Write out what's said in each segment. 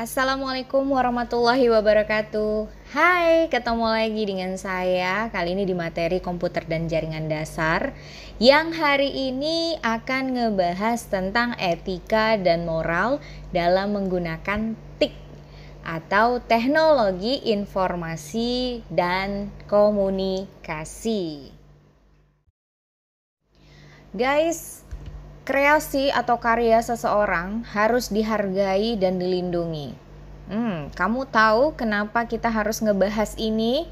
Assalamualaikum warahmatullahi wabarakatuh. Hai, ketemu lagi dengan saya kali ini di materi komputer dan jaringan dasar yang hari ini akan ngebahas tentang etika dan moral dalam menggunakan TIK atau teknologi informasi dan komunikasi. Guys, kreasi atau karya seseorang harus dihargai dan dilindungi. Kamu tahu kenapa kita harus ngebahas ini?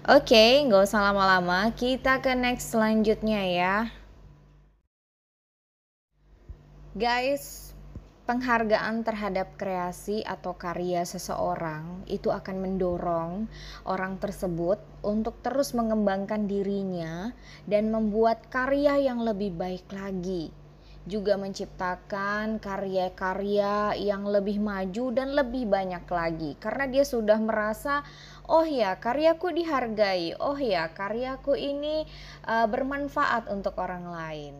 Oke, nggak usah lama-lama, kita ke next selanjutnya ya. Guys, penghargaan terhadap kreasi atau karya seseorang itu akan mendorong orang tersebut untuk terus mengembangkan dirinya dan membuat karya yang lebih baik lagi. Juga menciptakan karya-karya yang lebih maju dan lebih banyak lagi. Karena dia sudah merasa, oh ya karyaku dihargai, oh ya karyaku ini bermanfaat untuk orang lain.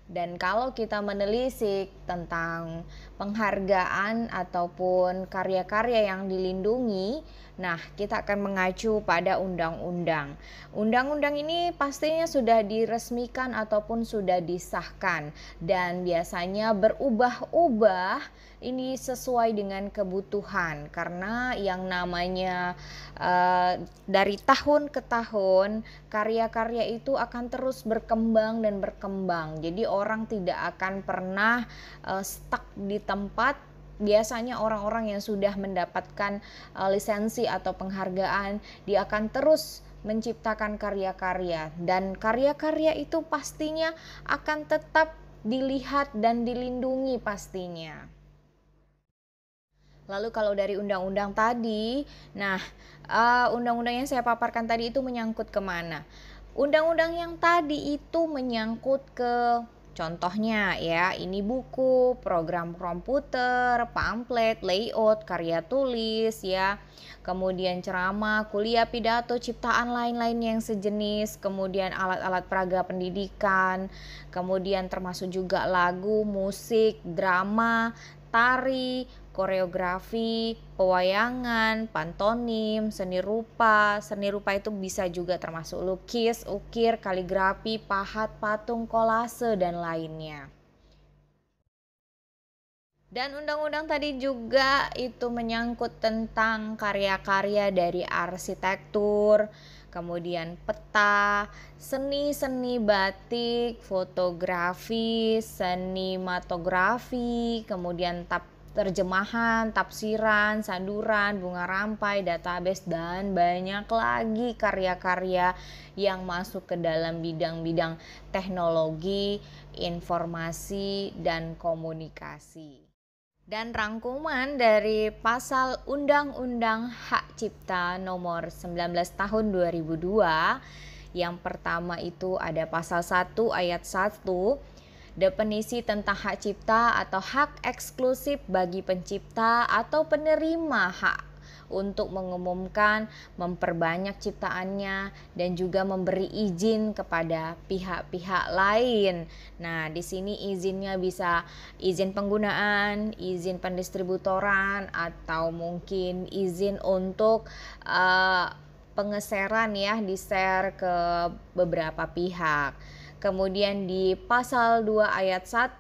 Dan kalau kita menelisik tentang penghargaan ataupun karya-karya yang dilindungi, nah kita akan mengacu pada undang-undang. Undang-undang ini pastinya sudah diresmikan ataupun sudah disahkan dan biasanya berubah-ubah ini sesuai dengan kebutuhan karena yang namanya dari tahun ke tahun karya-karya itu akan terus berkembang dan berkembang. Jadi orang tidak akan pernah stuck di tempat. Biasanya orang-orang yang sudah mendapatkan lisensi atau penghargaan, dia akan terus menciptakan karya-karya dan karya-karya itu pastinya akan tetap dilihat dan dilindungi pastinya. Lalu kalau dari undang-undang tadi, nah undang-undang yang saya paparkan tadi itu menyangkut kemana? Undang-undang yang tadi itu menyangkut ke contohnya ya, ini buku, program komputer, pamflet, layout, karya tulis ya. Kemudian ceramah, kuliah, pidato, ciptaan lain-lain yang sejenis, kemudian alat-alat peraga pendidikan, kemudian termasuk juga lagu, musik, drama, tari, koreografi, pewayangan, pantomim, seni rupa. Seni rupa itu bisa juga termasuk lukis, ukir, kaligrafi, pahat, patung, kolase, dan lainnya. Dan undang-undang tadi juga itu menyangkut tentang karya-karya dari arsitektur, kemudian peta, seni-seni batik, fotografi, sinematografi, kemudian terjemahan, tafsiran, sanduran, bunga rampai, database, dan banyak lagi karya-karya yang masuk ke dalam bidang-bidang teknologi, informasi, dan komunikasi. Dan rangkuman dari pasal Undang-Undang Hak Cipta nomor 19 tahun 2002. Yang pertama itu ada pasal 1 ayat 1, definisi tentang hak cipta atau hak eksklusif bagi pencipta atau penerima hak untuk mengumumkan, memperbanyak ciptaannya, dan juga memberi izin kepada pihak-pihak lain. Nah, di sini izinnya bisa izin penggunaan, izin pendistributoran, atau mungkin izin untuk pengeseran ya, di-share ke beberapa pihak. Kemudian di pasal 2 ayat 1,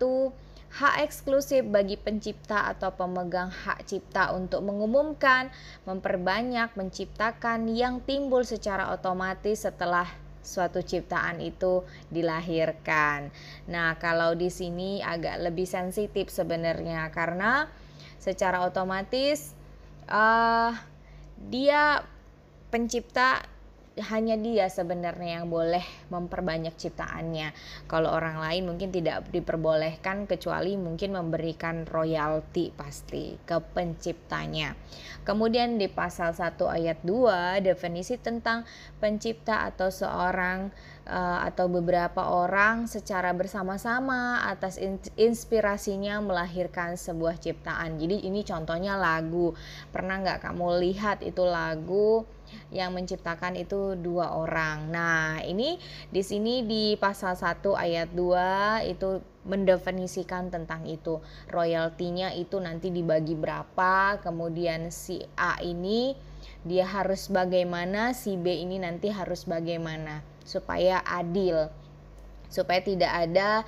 hak eksklusif bagi pencipta atau pemegang hak cipta untuk mengumumkan, memperbanyak, menciptakan yang timbul secara otomatis setelah suatu ciptaan itu dilahirkan. Nah, kalau di sini agak lebih sensitif sebenarnya karena secara otomatis dia pencipta, hanya dia sebenarnya yang boleh memperbanyak ciptaannya. Kalau orang lain mungkin tidak diperbolehkan kecuali mungkin memberikan royalti pasti ke penciptanya. Kemudian di pasal 1 ayat 2, definisi tentang pencipta atau seorang atau beberapa orang secara bersama-sama atas inspirasinya melahirkan sebuah ciptaan. Jadi ini contohnya lagu. Pernah nggak kamu lihat itu lagu yang menciptakan itu 2 orang. Nah, ini di sini di pasal 1 ayat 2 itu mendefinisikan tentang itu. Royaltinya itu nanti dibagi berapa, kemudian si A ini dia harus bagaimana, si B ini nanti harus bagaimana supaya adil, supaya tidak ada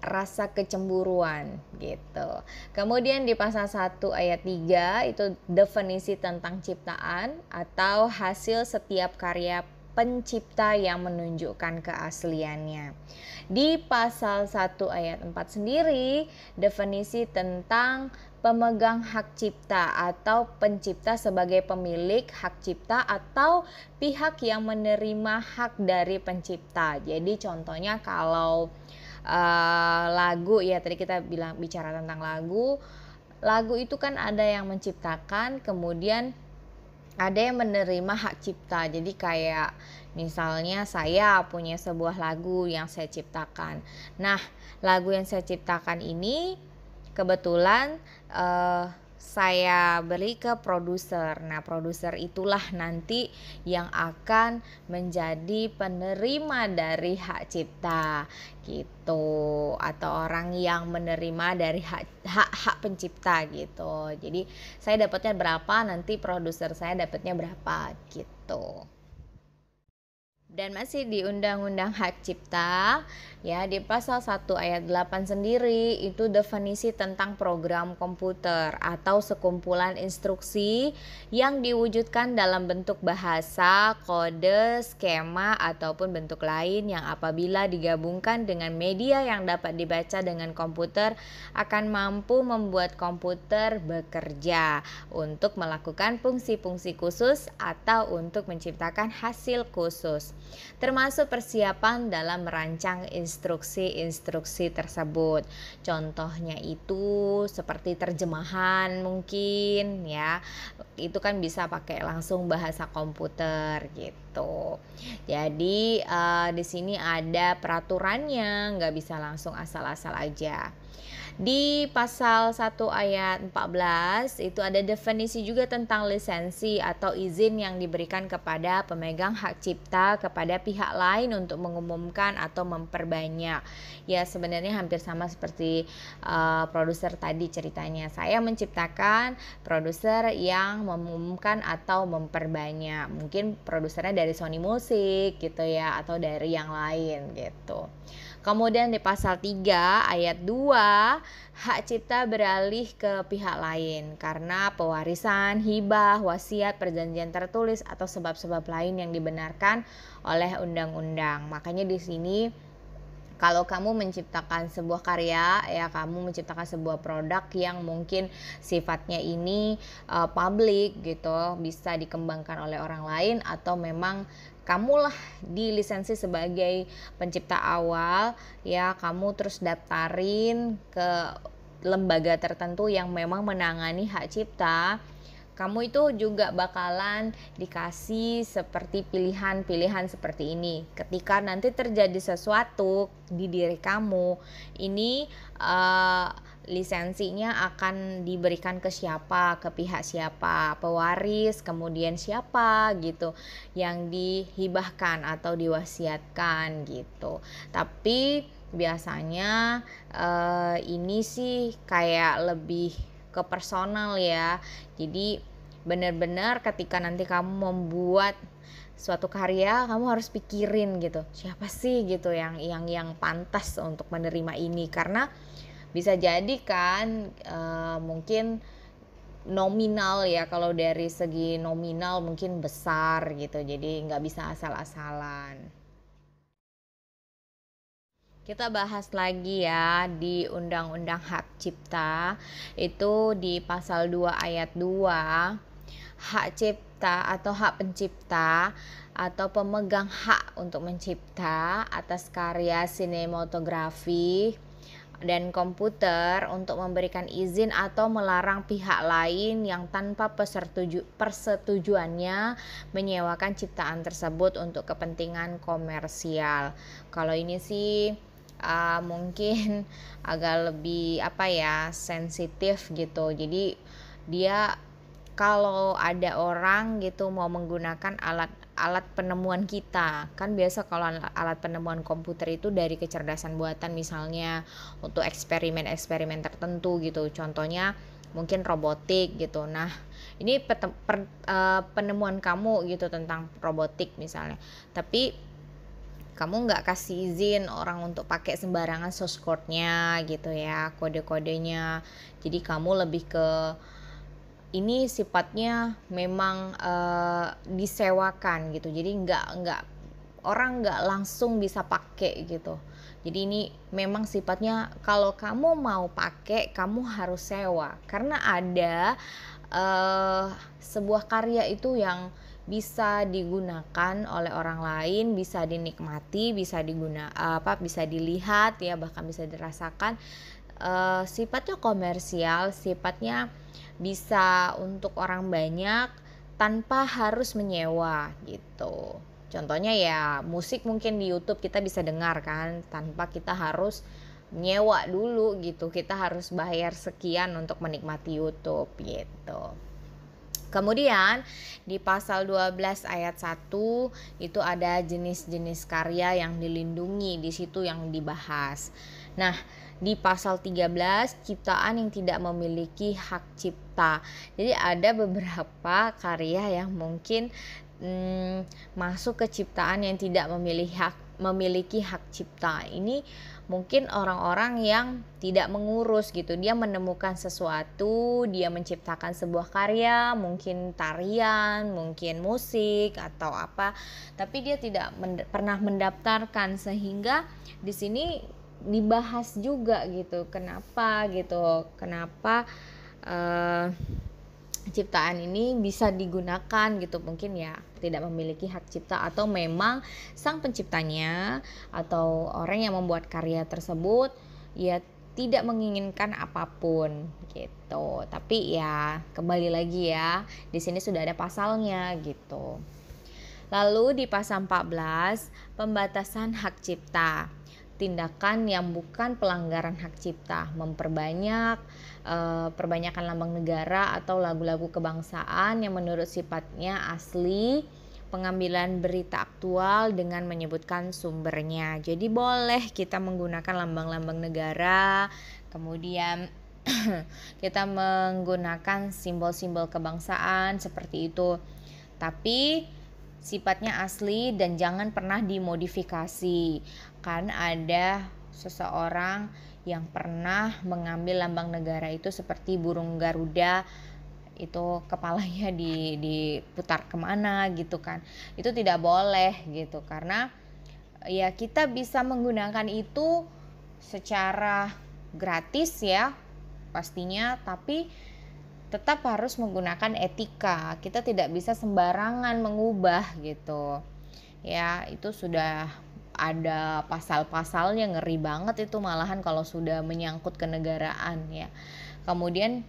rasa kecemburuan gitu. Kemudian di pasal 1 ayat 3 itu definisi tentang ciptaan atau hasil setiap karya pencipta yang menunjukkan keasliannya. Di pasal 1 ayat 4 sendiri definisi tentang pemegang hak cipta atau pencipta sebagai pemilik hak cipta atau pihak yang menerima hak dari pencipta. Jadi contohnya kalau lagu ya, tadi kita bicara tentang lagu itu kan ada yang menciptakan, kemudian ada yang menerima hak cipta. Jadi kayak misalnya saya punya sebuah lagu yang saya ciptakan. Nah, lagu yang saya ciptakan ini kebetulan saya beri ke produser. Nah, produser itulah nanti yang akan menjadi penerima dari hak cipta gitu, atau orang yang menerima dari hak pencipta gitu. Jadi saya dapatnya berapa, nanti produser saya dapatnya berapa gitu. Dan masih di Undang-Undang Hak Cipta ya, di pasal 1 ayat 8 sendiri itu definisi tentang program komputer atau sekumpulan instruksi yang diwujudkan dalam bentuk bahasa, kode, skema ataupun bentuk lain yang apabila digabungkan dengan media yang dapat dibaca dengan komputer akan mampu membuat komputer bekerja untuk melakukan fungsi-fungsi khusus atau untuk menciptakan hasil khusus, termasuk persiapan dalam merancang instruksi-instruksi tersebut. Contohnya itu seperti terjemahan mungkin ya, itu kan bisa pakai langsung bahasa komputer gitu. Jadi di sini ada peraturannya, nggak bisa langsung asal-asal aja. Di pasal 1 ayat 14 itu ada definisi juga tentang lisensi atau izin yang diberikan kepada pemegang hak cipta kepada pihak lain untuk mengumumkan atau memperbanyak. Ya sebenarnya hampir sama seperti produser tadi ceritanya. Saya menciptakan, produser yang mengumumkan atau memperbanyak. Mungkin produsernya dari Sony Music gitu ya, atau dari yang lain gitu. Kemudian di pasal 3 ayat 2, hak cipta beralih ke pihak lain karena pewarisan, hibah, wasiat, perjanjian tertulis atau sebab-sebab lain yang dibenarkan oleh undang-undang. Makanya di sini kalau kamu menciptakan sebuah karya ya, kamu menciptakan sebuah produk yang mungkin sifatnya ini publik gitu, bisa dikembangkan oleh orang lain atau memang kamulah dilisensi sebagai pencipta awal ya, kamu terus daftarin ke lembaga tertentu yang memang menangani hak cipta, kamu itu juga bakalan dikasih seperti pilihan-pilihan seperti ini. Ketika nanti terjadi sesuatu di diri kamu, ini lisensinya akan diberikan ke siapa, ke pihak siapa, pewaris, kemudian siapa gitu yang dihibahkan atau diwasiatkan gitu. Tapi biasanya ini sih kayak lebih ke personal ya. Jadi benar-benar ketika nanti kamu membuat suatu karya, kamu harus pikirin gitu, siapa sih gitu yang pantas untuk menerima ini, karena bisa jadi kan mungkin nominal ya, kalau dari segi nominal mungkin besar gitu, jadi nggak bisa asal-asalan. Kita bahas lagi ya di Undang-Undang Hak Cipta, itu di pasal 2 ayat 2, hak cipta atau hak pencipta atau pemegang hak untuk mencipta atas karya sinematografi dan komputer untuk memberikan izin atau melarang pihak lain yang tanpa persetujuannya menyewakan ciptaan tersebut untuk kepentingan komersial. Kalau ini sih mungkin agak lebih sensitif gitu. Jadi dia, kalau ada orang gitu mau menggunakan alat penemuan kita, kan biasa kalau alat penemuan komputer itu dari kecerdasan buatan, misalnya untuk eksperimen tertentu gitu, contohnya mungkin robotik gitu. Nah ini penemuan kamu gitu tentang robotik misalnya, tapi kamu nggak kasih izin orang untuk pakai sembarangan source code-nya gitu ya, kode-kodenya. Jadi kamu lebih ke ini sifatnya memang disewakan gitu. Jadi orang nggak langsung bisa pakai gitu. Jadi ini memang sifatnya kalau kamu mau pakai kamu harus sewa, karena ada sebuah karya itu yang bisa digunakan oleh orang lain, bisa dinikmati, bisa dilihat ya, bahkan bisa dirasakan. Sifatnya komersial, sifatnya bisa untuk orang banyak tanpa harus menyewa gitu. Contohnya ya musik, mungkin di YouTube kita bisa dengar kan tanpa kita harus nyewa dulu gitu, kita harus bayar sekian untuk menikmati YouTube gitu. Kemudian di pasal 12 ayat 1 itu ada jenis-jenis karya yang dilindungi, di situ yang dibahas. Nah, di pasal 13 ciptaan yang tidak memiliki hak cipta. Jadi ada beberapa karya yang mungkin masuk ke ciptaan yang tidak memiliki hak cipta. Ini mungkin orang-orang yang tidak mengurus gitu, dia menemukan sesuatu, dia menciptakan sebuah karya, mungkin tarian, mungkin musik atau apa, tapi dia tidak pernah mendaftarkan, sehingga di sini dibahas juga gitu, kenapa ciptaan ini bisa digunakan gitu. Mungkin ya tidak memiliki hak cipta, atau memang sang penciptanya atau orang yang membuat karya tersebut ya tidak menginginkan apapun gitu. Tapi ya kembali lagi ya, di sini sudah ada pasalnya gitu. Lalu di pasal 14 pembatasan hak cipta. Tindakan yang bukan pelanggaran hak cipta, perbanyakan lambang negara atau lagu-lagu kebangsaan yang menurut sifatnya asli, pengambilan berita aktual dengan menyebutkan sumbernya. Jadi boleh kita menggunakan lambang-lambang negara, kemudian kita menggunakan simbol-simbol kebangsaan seperti itu, tapi sifatnya asli dan jangan pernah dimodifikasi. Kan ada seseorang yang pernah mengambil lambang negara itu seperti burung Garuda, itu kepalanya diputar kemana gitu kan. Itu tidak boleh gitu, karena ya kita bisa menggunakan itu secara gratis ya pastinya, tapi tetap harus menggunakan etika. Kita tidak bisa sembarangan mengubah gitu ya. Itu sudah ada pasal-pasalnya, ngeri banget itu malahan kalau sudah menyangkut kenegaraan ya. Kemudian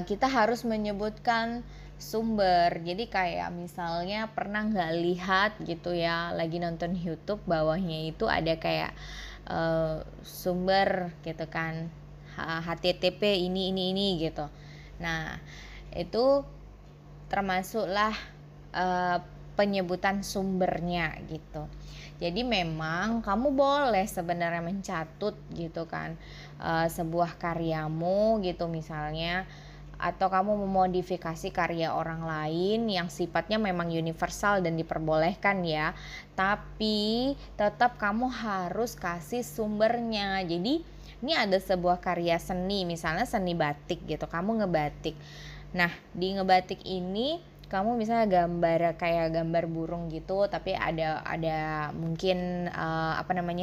kita harus menyebutkan sumber. Jadi kayak misalnya pernah nggak lihat gitu ya, lagi nonton YouTube, bawahnya itu ada kayak sumber gitu kan, HTTP ini gitu. Nah itu termasuklah penyebutan sumbernya gitu. Jadi memang kamu boleh sebenarnya mencatut gitu kan sebuah karyamu gitu misalnya, atau kamu memodifikasi karya orang lain yang sifatnya memang universal dan diperbolehkan ya, tapi tetap kamu harus kasih sumbernya. Jadi ini ada sebuah karya seni, misalnya seni batik gitu, kamu ngebatik. Nah di ngebatik ini kamu misalnya kayak gambar burung gitu, tapi ada mungkin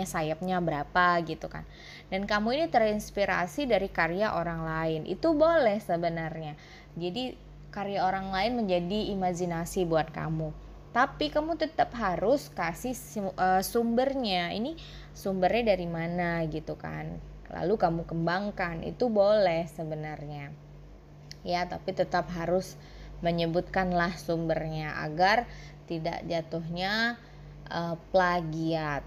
sayapnya berapa gitu kan, dan kamu ini terinspirasi dari karya orang lain, itu boleh sebenarnya. Jadi karya orang lain menjadi imajinasi buat kamu, tapi kamu tetap harus kasih sumbernya. Ini sumbernya dari mana gitu kan. lalu kamu kembangkan, itu boleh sebenarnya ya, tapi tetap harus menyebutkanlah sumbernya agar tidak jatuhnya plagiat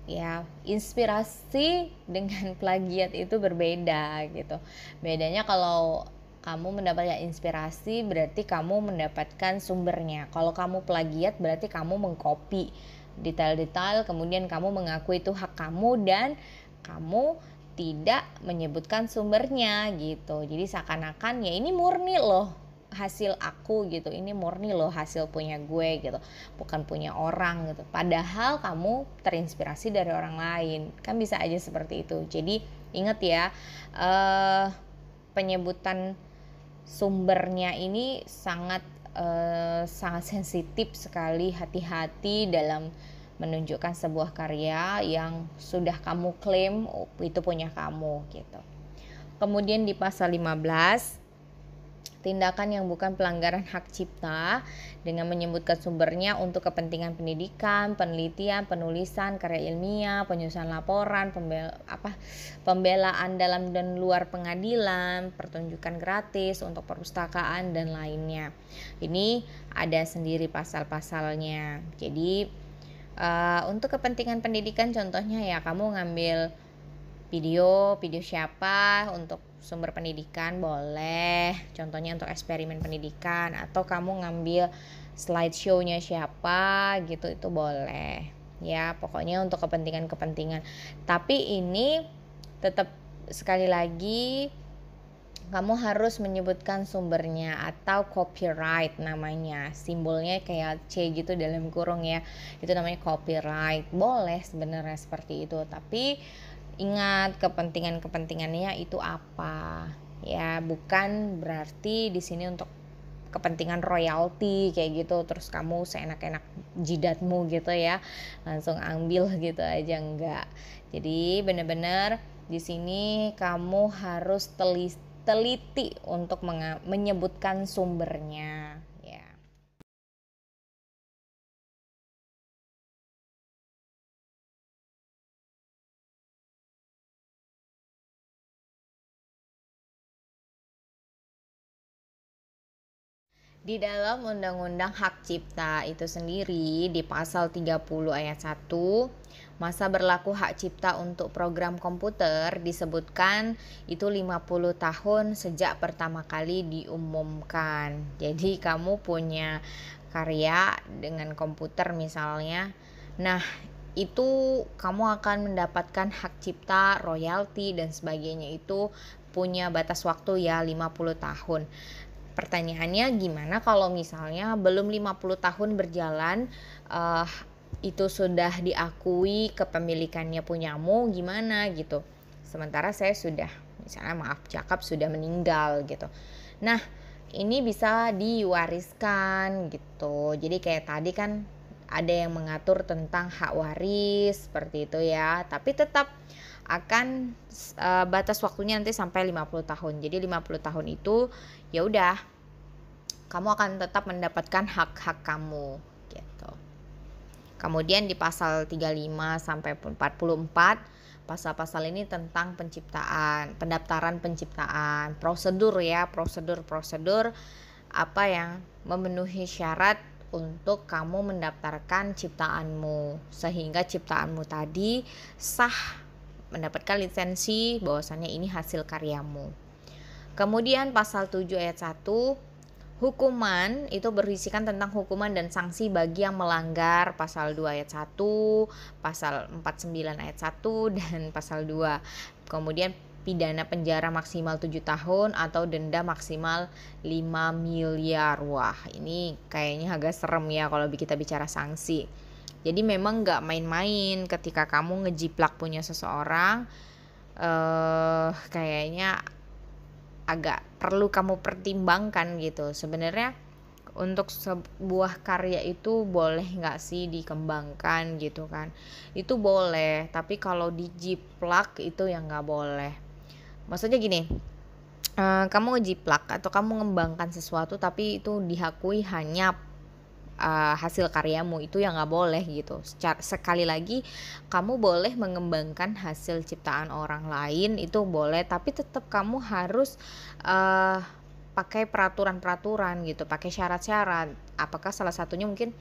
ya. Inspirasi dengan plagiat itu berbeda gitu. Bedanya kalau kamu mendapatkan inspirasi berarti kamu mendapatkan sumbernya. Kalau kamu plagiat berarti kamu mengcopy detail-detail, kemudian kamu mengaku itu hak kamu dan kamu tidak menyebutkan sumbernya gitu. Jadi seakan-akan ya ini murni loh hasil aku gitu, ini murni loh hasil punya gue gitu, bukan punya orang gitu, padahal kamu terinspirasi dari orang lain, kan bisa aja seperti itu. Jadi ingat ya, penyebutan sumbernya ini sangat sensitif sekali, hati-hati dalam menunjukkan sebuah karya yang sudah kamu klaim itu punya kamu gitu. Kemudian di pasal 15, tindakan yang bukan pelanggaran hak cipta dengan menyebutkan sumbernya untuk kepentingan pendidikan, penelitian, penulisan, karya ilmiah, penyusunan laporan, pembelaan dalam dan luar pengadilan, pertunjukan gratis untuk perpustakaan dan lainnya. Ini ada sendiri pasal-pasalnya. Jadi untuk kepentingan pendidikan contohnya ya kamu ngambil video siapa untuk sumber pendidikan boleh, contohnya untuk eksperimen pendidikan, atau kamu ngambil slideshow-nya siapa gitu, itu boleh ya, pokoknya untuk kepentingan. Tapi ini tetap sekali lagi kamu harus menyebutkan sumbernya atau copyright namanya, simbolnya kayak C gitu dalam kurung ya, itu namanya copyright. Boleh sebenarnya seperti itu, tapi ingat kepentingannya itu apa ya, bukan berarti di sini untuk kepentingan royalti kayak gitu terus kamu seenak-enak jidatmu gitu ya langsung ambil gitu aja, enggak. Jadi benar-benar di sini kamu harus teliti untuk menyebutkan sumbernya ya. Di dalam Undang-Undang Hak Cipta itu sendiri di pasal 30 ayat 1, masa berlaku hak cipta untuk program komputer disebutkan itu 50 tahun sejak pertama kali diumumkan. Jadi kamu punya karya dengan komputer misalnya, nah itu kamu akan mendapatkan hak cipta, royalti dan sebagainya itu punya batas waktu ya 50 tahun. Pertanyaannya gimana kalau misalnya belum 50 tahun berjalan itu sudah diakui kepemilikannya punyamu, gimana gitu. Sementara saya sudah, misalnya maaf cakap, sudah meninggal gitu. Nah ini bisa diwariskan gitu. Jadi kayak tadi kan ada yang mengatur tentang hak waris seperti itu ya, tapi tetap akan batas waktunya nanti sampai 50 tahun. Jadi 50 tahun itu ya udah kamu akan tetap mendapatkan hak-hak kamu gitu. Kemudian di pasal 35 sampai 44, pasal-pasal ini tentang penciptaan, pendaftaran penciptaan, prosedur ya, prosedur apa yang memenuhi syarat untuk kamu mendaftarkan ciptaanmu sehingga ciptaanmu tadi sah mendapatkan lisensi bahwasannya ini hasil karyamu. Kemudian pasal 7 ayat 1, hukuman itu berisikan tentang hukuman dan sanksi bagi yang melanggar pasal 2 ayat 1, pasal 49 ayat 1 dan pasal 2. Kemudian pidana penjara maksimal 7 tahun atau denda maksimal 5 miliar. Wah, ini kayaknya agak serem ya kalau kita bicara sanksi. Jadi memang gak main-main ketika kamu ngejiplak punya seseorang, kayaknya agak perlu kamu pertimbangkan gitu. Sebenarnya untuk sebuah karya itu boleh gak sih dikembangkan gitu kan. Itu boleh, tapi kalau dijiplak itu yang gak boleh. Maksudnya gini, kamu ngejiplak atau kamu mengembangkan sesuatu tapi itu diakui hanya hasil karyamu, itu yang nggak boleh gitu. Sekali lagi, kamu boleh mengembangkan hasil ciptaan orang lain, itu boleh, tapi tetap kamu harus pakai peraturan-peraturan gitu, pakai syarat-syarat. Apakah salah satunya mungkin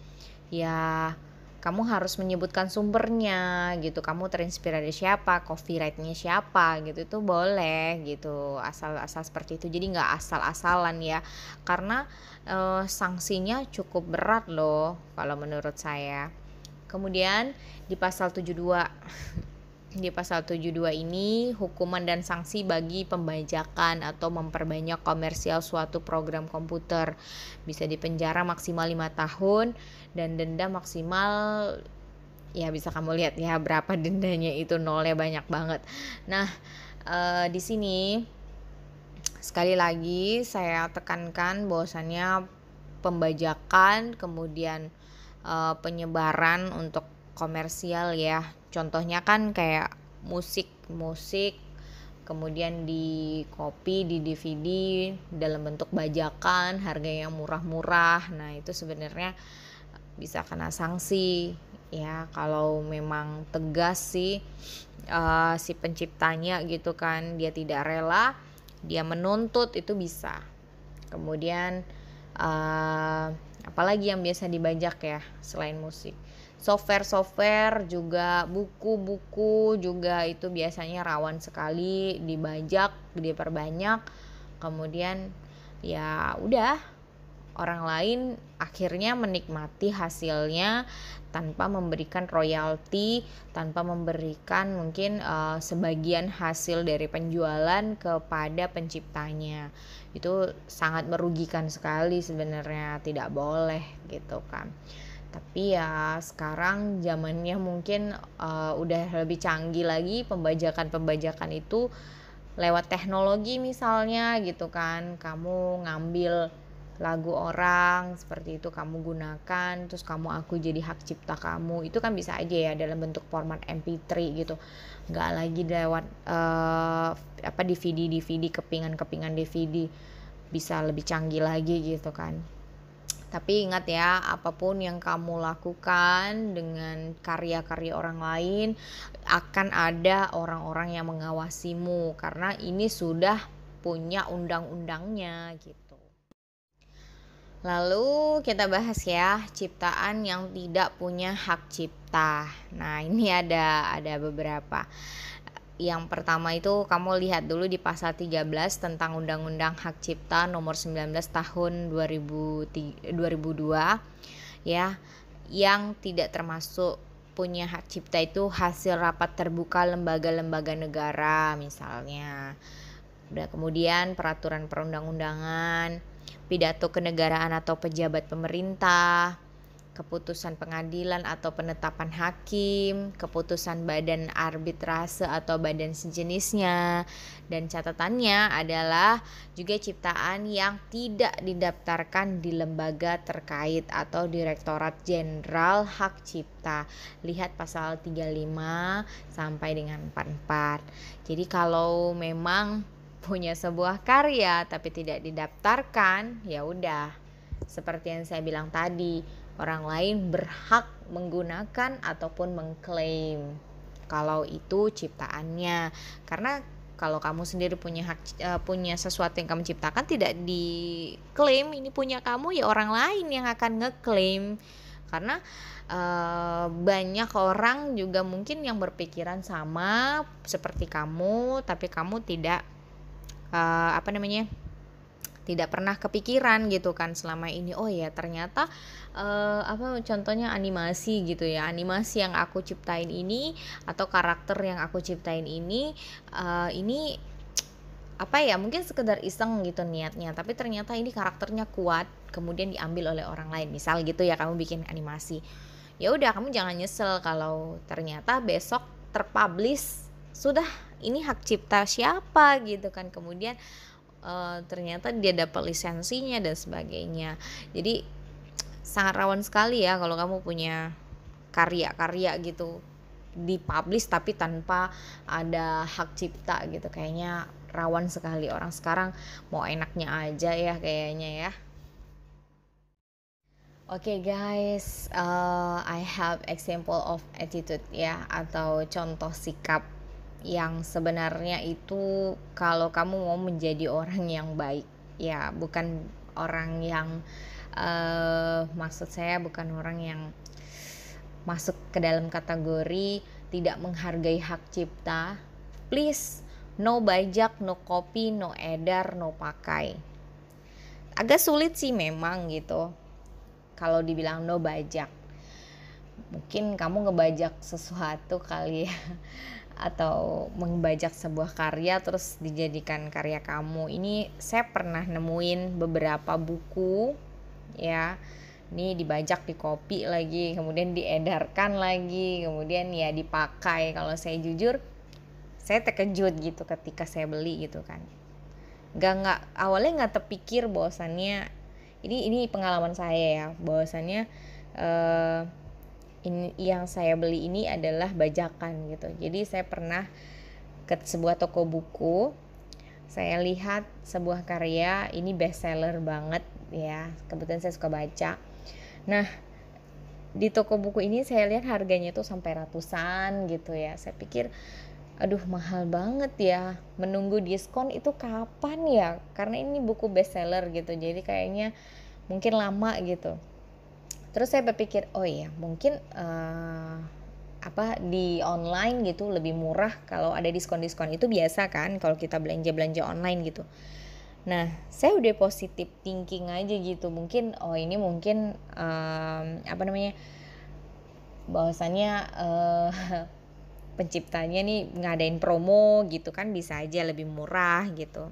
ya kamu harus menyebutkan sumbernya gitu, kamu terinspirasi siapa, copyrightnya siapa gitu, itu boleh gitu, asal-asal seperti itu. Jadi nggak asal-asalan ya, karena sanksinya cukup berat loh kalau menurut saya. Kemudian di pasal 72 di pasal 72 ini, hukuman dan sanksi bagi pembajakan atau memperbanyak komersial suatu program komputer. Bisa dipenjara maksimal 5 tahun dan denda maksimal, ya bisa kamu lihat ya berapa dendanya, itu nolnya banyak banget. Nah, di sini sekali lagi saya tekankan bahwasannya pembajakan, kemudian penyebaran untuk komersial ya. Contohnya kan kayak musik, kemudian di copy di DVD dalam bentuk bajakan, harganya murah-murah. Nah, itu sebenarnya bisa kena sanksi ya, kalau memang tegas sih si penciptanya gitu kan, dia tidak rela, dia menuntut, itu bisa. Kemudian apalagi yang biasa dibajak ya selain musik, software juga, buku-buku juga itu biasanya rawan sekali dibajak, diperbanyak. Kemudian ya udah, orang lain akhirnya menikmati hasilnya tanpa memberikan royalti, tanpa memberikan mungkin sebagian hasil dari penjualan kepada penciptanya. Itu sangat merugikan sekali sebenarnya, tidak boleh gitu kan. Tapi ya sekarang zamannya mungkin udah lebih canggih lagi, pembajakan itu lewat teknologi misalnya gitu kan. Kamu ngambil lagu orang seperti itu, kamu gunakan, terus kamu aku jadi hak cipta kamu, itu kan bisa aja ya dalam bentuk format MP3 gitu, nggak lagi lewat DVD, kepingan DVD, bisa lebih canggih lagi gitu kan. Tapi ingat ya, apapun yang kamu lakukan dengan karya-karya orang lain, akan ada orang-orang yang mengawasimu, karena ini sudah punya undang-undangnya gitu. Lalu kita bahas ya, ciptaan yang tidak punya hak cipta. Nah, ini ada beberapa. Yang pertama itu kamu lihat dulu di pasal 13 tentang Undang-Undang Hak Cipta nomor 19 tahun 2002 ya, yang tidak termasuk punya hak cipta itu hasil rapat terbuka lembaga-lembaga negara misalnya. Udah, kemudian peraturan perundang-undangan, pidato kenegaraan atau pejabat pemerintah, keputusan pengadilan atau penetapan hakim, keputusan badan arbitrase atau badan sejenisnya. Dan catatannya adalah juga ciptaan yang tidak didaftarkan di lembaga terkait atau Direktorat Jenderal Hak Cipta. Lihat pasal 35 sampai dengan 44. Jadi kalau memang punya sebuah karya tapi tidak didaftarkan, ya udah, seperti yang saya bilang tadi, orang lain berhak menggunakan ataupun mengklaim kalau itu ciptaannya. Karena kalau kamu sendiri punya hak, punya sesuatu yang kamu ciptakan tidak diklaim ini punya kamu, ya orang lain yang akan ngeklaim. Karena banyak orang juga mungkin yang berpikiran sama seperti kamu, tapi kamu tidak tidak pernah kepikiran gitu kan selama ini, oh ya ternyata contohnya animasi gitu ya, animasi yang aku ciptain ini atau karakter yang aku ciptain ini mungkin sekedar iseng gitu niatnya, tapi ternyata ini karakternya kuat, kemudian diambil oleh orang lain, misal gitu ya, kamu bikin animasi. Ya udah, kamu jangan nyesel kalau ternyata besok terpublish sudah ini hak cipta siapa gitu kan, kemudian ternyata dia dapat lisensinya dan sebagainya. Jadi sangat rawan sekali ya kalau kamu punya karya-karya gitu dipublish tapi tanpa ada hak cipta gitu, kayaknya rawan sekali. Orang sekarang mau enaknya aja ya kayaknya ya. Oke guys, I have example of attitude ya, atau contoh sikap yang sebenarnya itu kalau kamu mau menjadi orang yang baik ya, bukan orang yang maksud saya bukan orang yang masuk ke dalam kategori tidak menghargai hak cipta. Please, no bajak, no copy, no edar, no pakai. Agak sulit sih memang gitu kalau dibilang no bajak. Mungkin kamu ngebajak sesuatu kali ya, atau membajak sebuah karya terus dijadikan karya kamu. Ini saya pernah nemuin beberapa buku ya, ini dibajak, di copy lagi, kemudian diedarkan lagi, kemudian ya dipakai. Kalau saya jujur, saya terkejut gitu ketika saya beli gitu kan. Nggak awalnya nggak terpikir bahwasannya ini pengalaman saya ya, bahwasannya ini yang saya beli ini adalah bajakan gitu. Jadi saya pernah ke sebuah toko buku, saya lihat sebuah karya, ini bestseller banget ya, kebetulan saya suka baca. Nah, di toko buku ini saya lihat harganya tuh sampai ratusan gitu ya. Saya pikir, aduh mahal banget ya, menunggu diskon itu kapan ya, karena ini buku bestseller gitu, jadi kayaknya mungkin lama gitu. Terus saya berpikir, oh iya mungkin di online gitu lebih murah kalau ada diskon-diskon, itu biasa kan kalau kita belanja online gitu. Nah, saya udah positive thinking aja gitu, mungkin ini mungkin bahwasannya penciptanya nih ngadain promo gitu kan, bisa aja lebih murah gitu.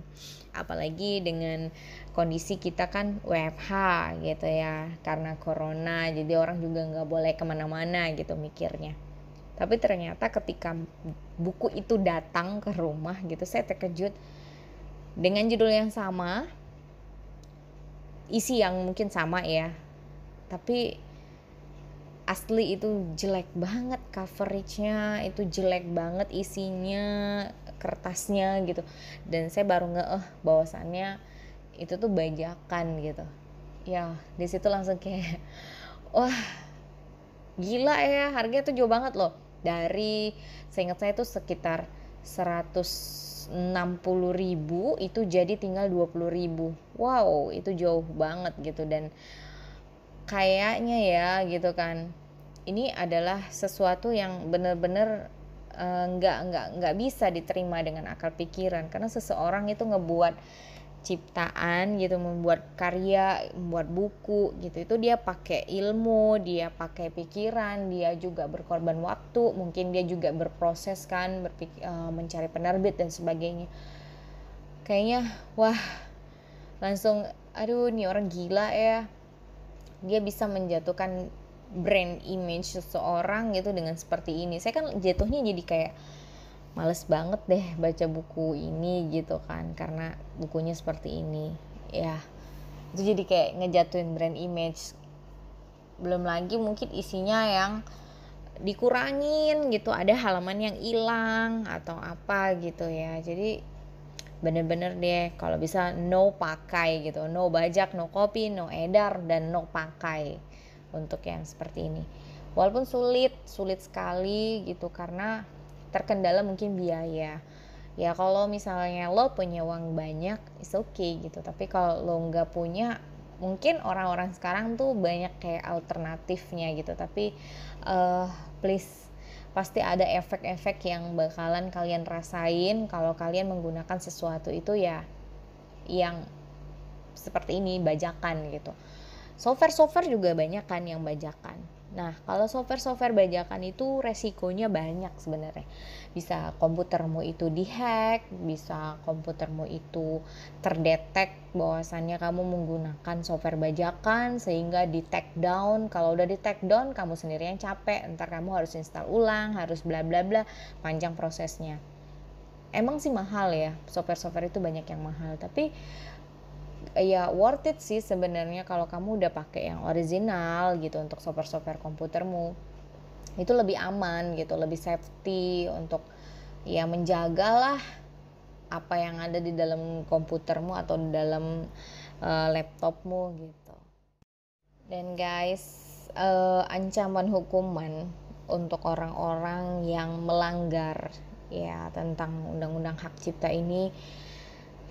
Apalagi dengan kondisi kita kan WFH gitu ya, karena corona, jadi orang juga nggak boleh kemana-mana gitu mikirnya. Tapi ternyata ketika buku itu datang ke rumah gitu, saya terkejut dengan judul yang sama, isi yang mungkin sama ya, tapi asli itu jelek banget, coveragenya itu jelek banget, isinya, kertasnya gitu. Dan saya baru bahwasannya itu tuh bajakan gitu ya. Di situ langsung kayak wah gila ya, harganya tuh jauh banget loh, dari seingat saya tuh sekitar 160.000 itu jadi tinggal 20.000. Wow, itu jauh banget gitu. Dan kayaknya ya gitu kan, ini adalah sesuatu yang benar-benar nggak bisa diterima dengan akal pikiran, karena seseorang itu ngebuat ciptaan gitu, membuat karya, membuat buku gitu, itu dia pakai ilmu, dia pakai pikiran, dia juga berkorban waktu, mungkin dia juga berproses kan, mencari penerbit dan sebagainya. Kayaknya wah, langsung aduh nih orang gila ya, dia bisa menjatuhkan brand image seseorang gitu dengan seperti ini. Saya kan jatuhnya jadi kayak males banget deh baca buku ini gitu kan, karena bukunya seperti ini ya. Itu jadi kayak ngejatuhin brand image. Belum lagi mungkin isinya yang dikurangin gitu, ada halaman yang hilang atau apa gitu ya. Jadi bener-bener deh kalau bisa no pakai gitu, no bajak, no copy, no edar, dan no pakai untuk yang seperti ini. Walaupun sulit sekali gitu, karena terkendala mungkin biaya ya. Kalau misalnya lo punya uang banyak it's okay gitu, tapi kalau lo nggak punya, mungkin orang-orang sekarang tuh banyak kayak alternatifnya gitu, tapi please, pasti ada efek-efek yang bakalan kalian rasain kalau kalian menggunakan sesuatu itu ya, yang seperti ini, bajakan gitu. Software juga banyak kan yang bajakan. Nah, kalau software bajakan itu resikonya banyak sebenarnya. Bisa komputermu itu dihack, bisa komputermu itu terdetek bahwasannya kamu menggunakan software bajakan sehingga di take down. Kalau udah di take down, kamu sendiri yang capek. Ntar kamu harus install ulang, harus bla bla bla, panjang prosesnya. Emang sih mahal ya, software itu banyak yang mahal, tapi ya worth it sih sebenarnya kalau kamu udah pakai yang original gitu untuk software komputermu. Itu lebih aman gitu, lebih safety untuk ya menjagalah apa yang ada di dalam komputermu atau di dalam laptopmu gitu. Dan guys, ancaman hukuman untuk orang-orang yang melanggar ya tentang undang-undang hak cipta ini,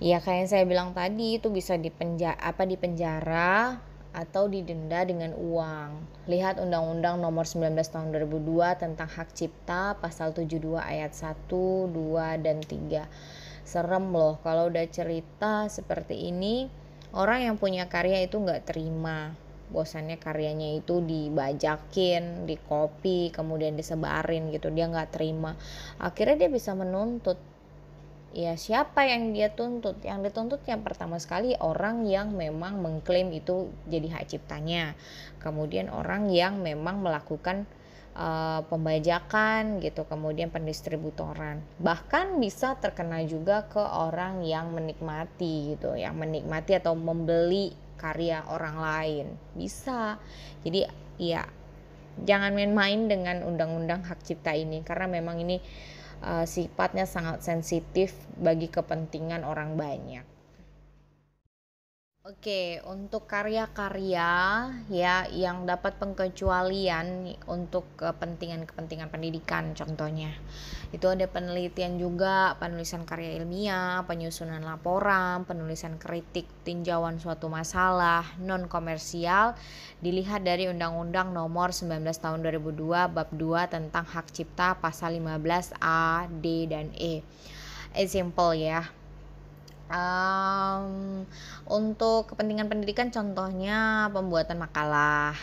ya kayak yang saya bilang tadi, itu bisa dipenjara atau didenda dengan uang. Lihat Undang-Undang Nomor 19 Tahun 2002 tentang hak cipta, pasal 72 ayat 1, 2, dan 3. Serem loh kalau udah cerita seperti ini. Orang yang punya karya itu nggak terima bosannya karyanya itu dibajakin, dikopi, kemudian disebarin gitu. Dia nggak terima. Akhirnya dia bisa menuntut. Ya siapa yang dia tuntut? Yang dituntut yang pertama sekali orang yang memang mengklaim itu jadi hak ciptanya. Kemudian orang yang memang melakukan pembajakan gitu, kemudian pendistributoran. Bahkan bisa terkena juga ke orang yang menikmati gitu, yang menikmati atau membeli karya orang lain. Bisa. Jadi ya jangan main-main dengan undang-undang hak cipta ini karena memang ini sifatnya sangat sensitif bagi kepentingan orang banyak. Oke, untuk karya-karya ya yang dapat pengecualian untuk kepentingan-kepentingan pendidikan contohnya. Itu ada penelitian juga, penulisan karya ilmiah, penyusunan laporan, penulisan kritik, tinjauan suatu masalah non komersial dilihat dari Undang-Undang Nomor 19 Tahun 2002 Bab 2 tentang hak cipta pasal 15 A, D, dan E. Simple ya. Untuk kepentingan pendidikan contohnya pembuatan makalah,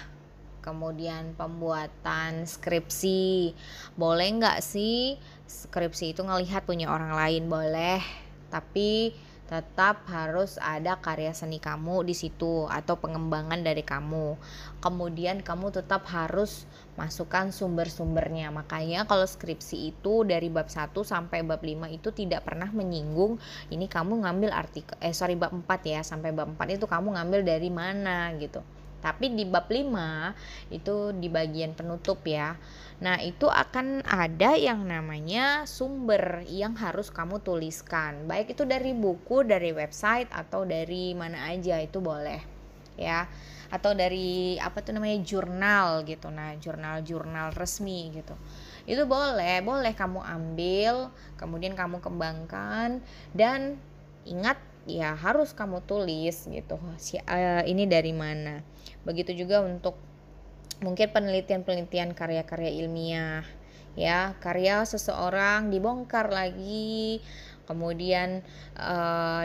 kemudian pembuatan skripsi. Boleh nggak sih skripsi itu ngelihat punya orang lain? Boleh, tapi tetap harus ada karya seni kamu di situ atau pengembangan dari kamu. Kemudian kamu tetap harus masukkan sumber-sumbernya. Makanya kalau skripsi itu dari bab 1 sampai bab 5 itu tidak pernah menyinggung ini kamu ngambil bab 4 ya, sampai bab 4 itu kamu ngambil dari mana gitu. Tapi di bab 5 itu di bagian penutup ya. Nah, itu akan ada yang namanya sumber yang harus kamu tuliskan. Baik itu dari buku, dari website atau dari mana aja itu boleh. Ya. Atau dari jurnal gitu. Nah, jurnal-jurnal resmi gitu. Itu boleh kamu ambil, kemudian kamu kembangkan dan ingat ya harus kamu tulis gitu. Ini dari mana? Begitu juga untuk mungkin penelitian-penelitian karya-karya ilmiah ya, karya seseorang dibongkar lagi kemudian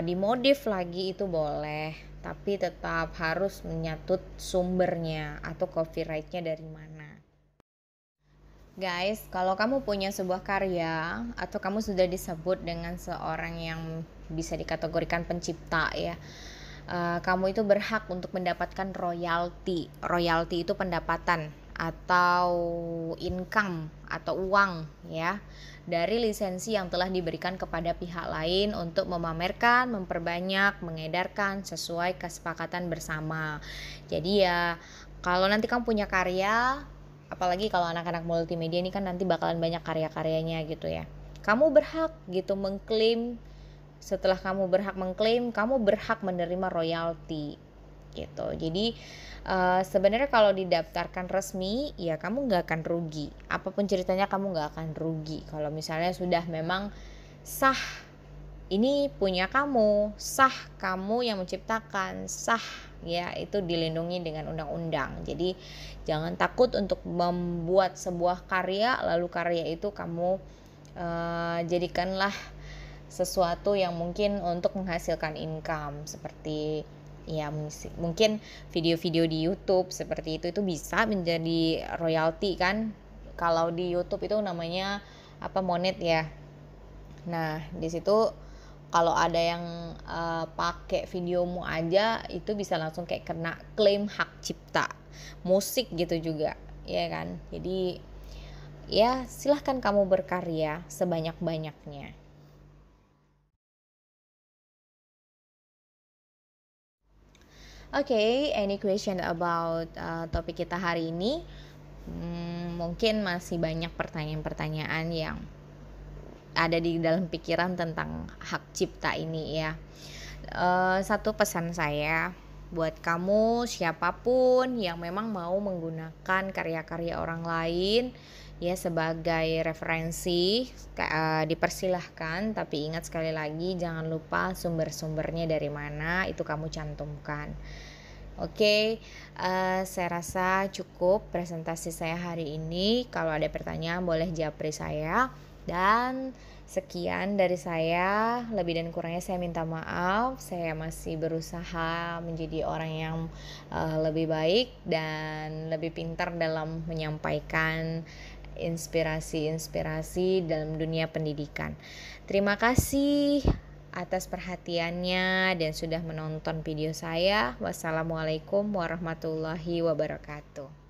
dimodif lagi itu boleh, tapi tetap harus menyatut sumbernya atau copyrightnya dari mana. Guys, kalau kamu punya sebuah karya atau kamu sudah disebut dengan seorang yang bisa dikategorikan pencipta ya, kamu itu berhak untuk mendapatkan royalti. Royalti itu pendapatan atau income atau uang ya dari lisensi yang telah diberikan kepada pihak lain untuk memamerkan, memperbanyak, mengedarkan sesuai kesepakatan bersama. Jadi ya kalau nanti kamu punya karya, apalagi kalau anak-anak multimedia ini kan nanti bakalan banyak karya-karyanya gitu ya. Kamu berhak gitu mengklaim. Setelah kamu berhak mengklaim, kamu berhak menerima royalti gitu. Jadi sebenarnya kalau didaftarkan resmi ya kamu nggak akan rugi. Apapun ceritanya kamu nggak akan rugi. Kalau misalnya sudah memang sah, ini punya kamu, sah kamu yang menciptakan, sah ya, itu dilindungi dengan undang-undang. Jadi jangan takut untuk membuat sebuah karya lalu karya itu kamu jadikanlah sesuatu yang mungkin untuk menghasilkan income seperti ya mungkin video-video di YouTube seperti itu bisa menjadi royalti kan. Kalau di YouTube itu namanya monet ya. Nah, di situ kalau ada yang pakai videomu aja itu bisa langsung kayak kena klaim hak cipta. Musik gitu juga, ya kan? Jadi ya silahkan kamu berkarya sebanyak-banyaknya. Okay, any question about topik kita hari ini? Mungkin masih banyak pertanyaan-pertanyaan yang ada di dalam pikiran tentang hak cipta ini ya. Satu pesan saya, buat kamu siapapun yang memang mau menggunakan karya-karya orang lain ya sebagai referensi, dipersilahkan, tapi ingat sekali lagi jangan lupa sumber-sumbernya dari mana itu kamu cantumkan. Oke, saya rasa cukup presentasi saya hari ini. Kalau ada pertanyaan boleh japri saya. Dan sekian dari saya, lebih dan kurangnya saya minta maaf. Saya masih berusaha menjadi orang yang lebih baik dan lebih pintar dalam menyampaikan inspirasi-inspirasi dalam dunia pendidikan. Terima kasih atas perhatiannya dan sudah menonton video saya. Wassalamualaikum warahmatullahi wabarakatuh.